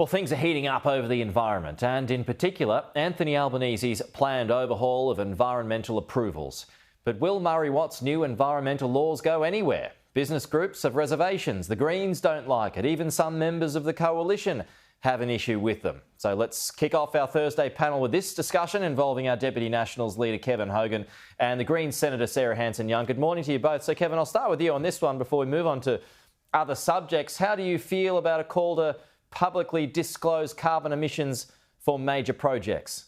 Well, things are heating up over the environment and, in particular, Anthony Albanese's planned overhaul of environmental approvals. But will Murray Watt's new environmental laws go anywhere? Business groups have reservations. The Greens don't like it. Even some members of the coalition have an issue with them. So let's kick off our Thursday panel with this discussion involving our Deputy Nationals leader, Kevin Hogan, and the Greens Senator Sarah Hanson-Young. Good morning to you both. So, Kevin, I'll start with you on this one before we move on to other subjects. How do you feel about a call to publicly disclose carbon emissions for major projects?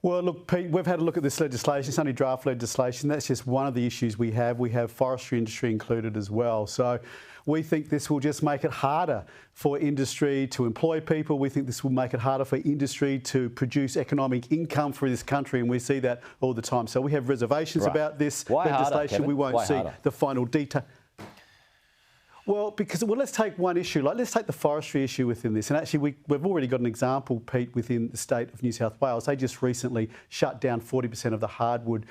Well, look, Pete, we've had a look at this legislation. It's only draft legislation. That's just one of the issues we have. We have forestry industry included as well. So we think this will just make it harder for industry to employ people. We think this will make it harder for industry to produce economic income for this country, and we see that all the time. So we have reservations about this legislation. We won't see the final detail. Well, let's take one issue. Let's take the forestry issue within this. And actually, we've already got an example, Pete, within the state of New South Wales. They just recently shut down 40% of the hardwood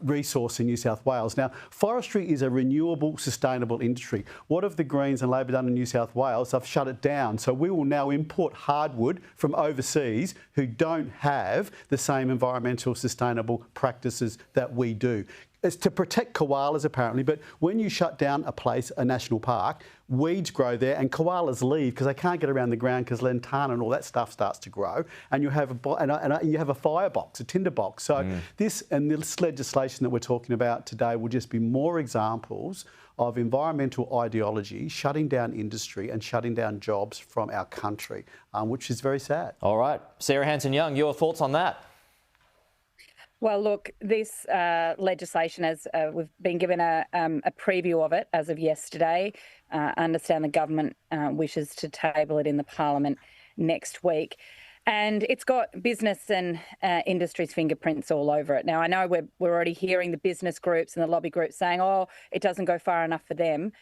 resource in New South Wales. Now, forestry is a renewable, sustainable industry. What have the Greens and Labor done in New South Wales? They've shut it down. So we will now import hardwood from overseas who don't have the same environmental, sustainable practices that we do. It's to protect koalas, apparently, but when you shut down a place, a national park, weeds grow there and koalas leave because they can't get around the ground because lantana and all that stuff starts to grow, and you have a firebox, a tinderbox. So this legislation that we're talking about today will just be more examples of environmental ideology shutting down industry and shutting down jobs from our country, which is very sad. All right. Sarah Hanson-Young, your thoughts on that? Well, look, this legislation, as we've been given a preview of it as of yesterday. I understand the government wishes to table it in the Parliament next week. And it's got business and industry's fingerprints all over it. Now, I know we're already hearing the business groups and the lobby groups saying, oh, it doesn't go far enough for them.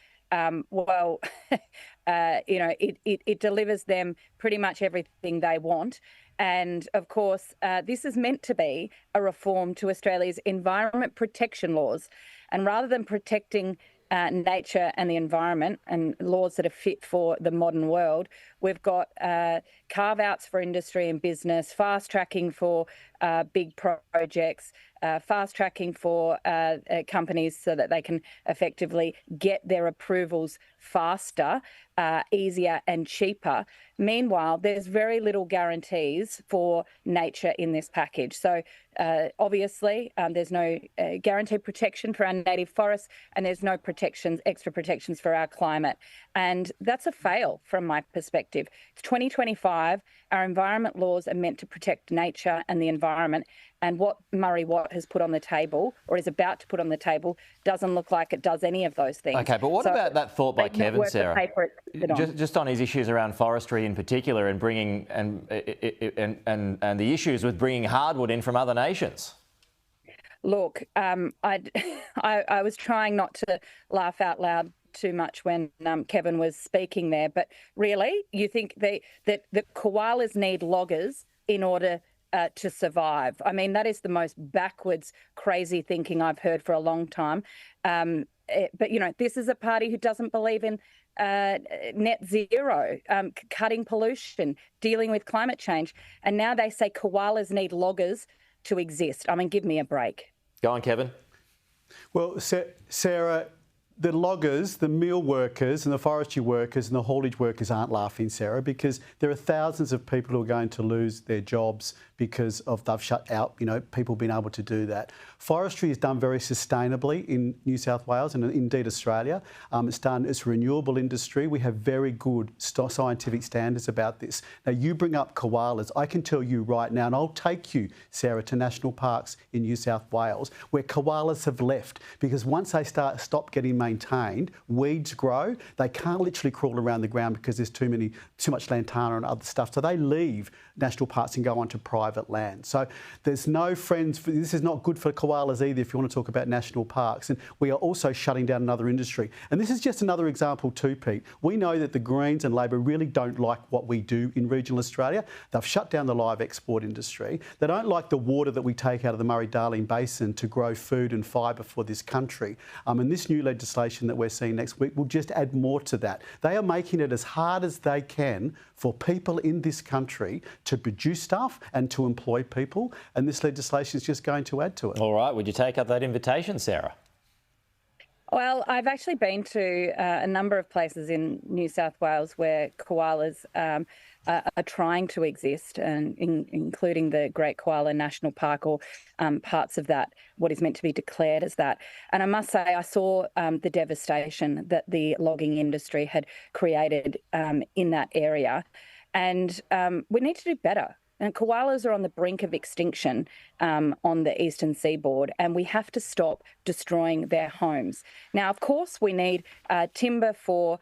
It delivers them pretty much everything they want. And of course, this is meant to be a reform to Australia's environment protection laws. And rather than protecting nature and the environment and laws that are fit for the modern world, we've got carve-outs for industry and business, fast-tracking for big projects, fast-tracking for companies so that they can effectively get their approvals faster, easier and cheaper. Meanwhile, there's very little guarantees for nature in this package. So obviously, there's no guaranteed protection for our native forests, and there's no extra protections for our climate. And that's a fail from my perspective. It's 2025. Our environment laws are meant to protect nature and the environment. And what Murray Watt has put on the table, or is about to put on the table, doesn't look like it does any of those things. OK, but what about that thought by Kevin, Sarah? Just on his issues around forestry in particular and bringing and the issues with bringing hardwood in from other nations. Look, I was trying not to laugh out loud too much when Kevin was speaking there, but really, you think that the koalas need loggers in order to survive? I mean, that is the most backwards, crazy thinking I've heard for a long time. But, you know, this is a party who doesn't believe in net zero, cutting pollution, dealing with climate change. And now they say koalas need loggers to exist. I mean, give me a break. Go on, Kevin. Well, Sarah, the loggers, the mill workers and the forestry workers and the haulage workers aren't laughing, Sarah, because there are thousands of people who are going to lose their jobs because of they've shut out, people being able to do that. Forestry is done very sustainably in New South Wales and indeed Australia. It's a renewable industry. We have very good scientific standards about this. Now, you bring up koalas. I can tell you right now, and I'll take you, Sarah, to national parks in New South Wales where koalas have left because once they stop getting maintained, weeds grow. They can't literally crawl around the ground because there's too much lantana and other stuff. So they leave national parks and go onto private land. So there's no friends. This is not good for koalas either if you want to talk about national parks. And we are also shutting down another industry. And this is just another example too, Pete. We know that the Greens and Labor really don't like what we do in regional Australia. They've shut down the live export industry. They don't like the water that we take out of the Murray-Darling Basin to grow food and fibre for this country. And this new legislation legislation that we're seeing next week will just add more to that. They are making it as hard as they can for people in this country to produce stuff and to employ people, and this legislation is just going to add to it. All right, would you take up that invitation, Sarah? Well, I've actually been to a number of places in New South Wales where koalas are trying to exist, and including the Great Koala National Park, or parts of that, what is meant to be declared as that. And I must say, I saw the devastation that the logging industry had created in that area, and we need to do better. And koalas are on the brink of extinction on the eastern seaboard, and we have to stop destroying their homes. Now, of course, we need timber for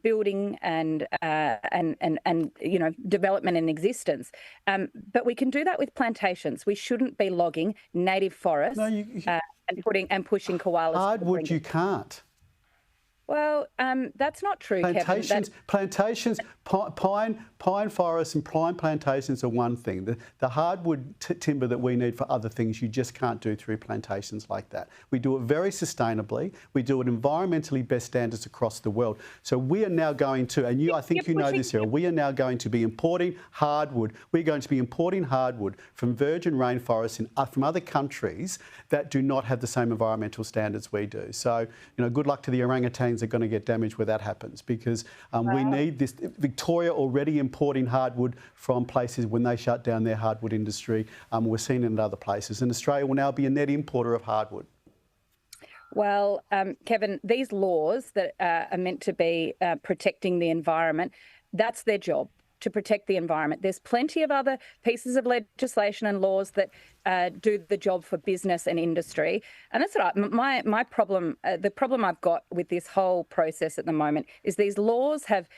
building and development and existence, but we can do that with plantations. We shouldn't be logging native forests and pushing koalas. Hardwood, you can't. Well, that's not true, Plantations, Kevin. plantations, pine forests and pine plantations are one thing. The hardwood timber that we need for other things, you just can't do through plantations like that. We do it very sustainably. We do it environmentally best standards across the world. So we are now going to, and I think you know this, Sarah, we are now going to be importing hardwood. We're going to be importing hardwood from virgin rainforests from other countries that do not have the same environmental standards we do. So, good luck to the orangutans are going to get damaged where that happens, because we need this. Victoria already importing hardwood from places when they shut down their hardwood industry. We're seeing it in other places, and Australia will now be a net importer of hardwood. Well, Kevin, these laws that are meant to be protecting the environment, that's their job, to protect the environment. There's plenty of other pieces of legislation and laws that do the job for business and industry. And that's what my problem, the problem I've got with this whole process at the moment is these laws have,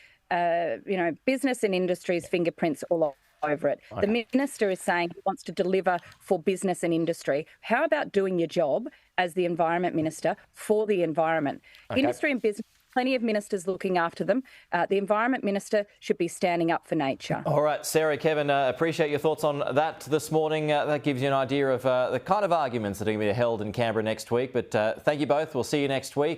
business and industry's fingerprints all over it. Okay. The minister is saying he wants to deliver for business and industry. How about doing your job as the environment minister for the environment? Okay. Industry and business, plenty of ministers looking after them. The environment minister should be standing up for nature. All right, Sarah, Kevin, appreciate your thoughts on that this morning. That gives you an idea of the kind of arguments that are going to be held in Canberra next week. But thank you both. We'll see you next week.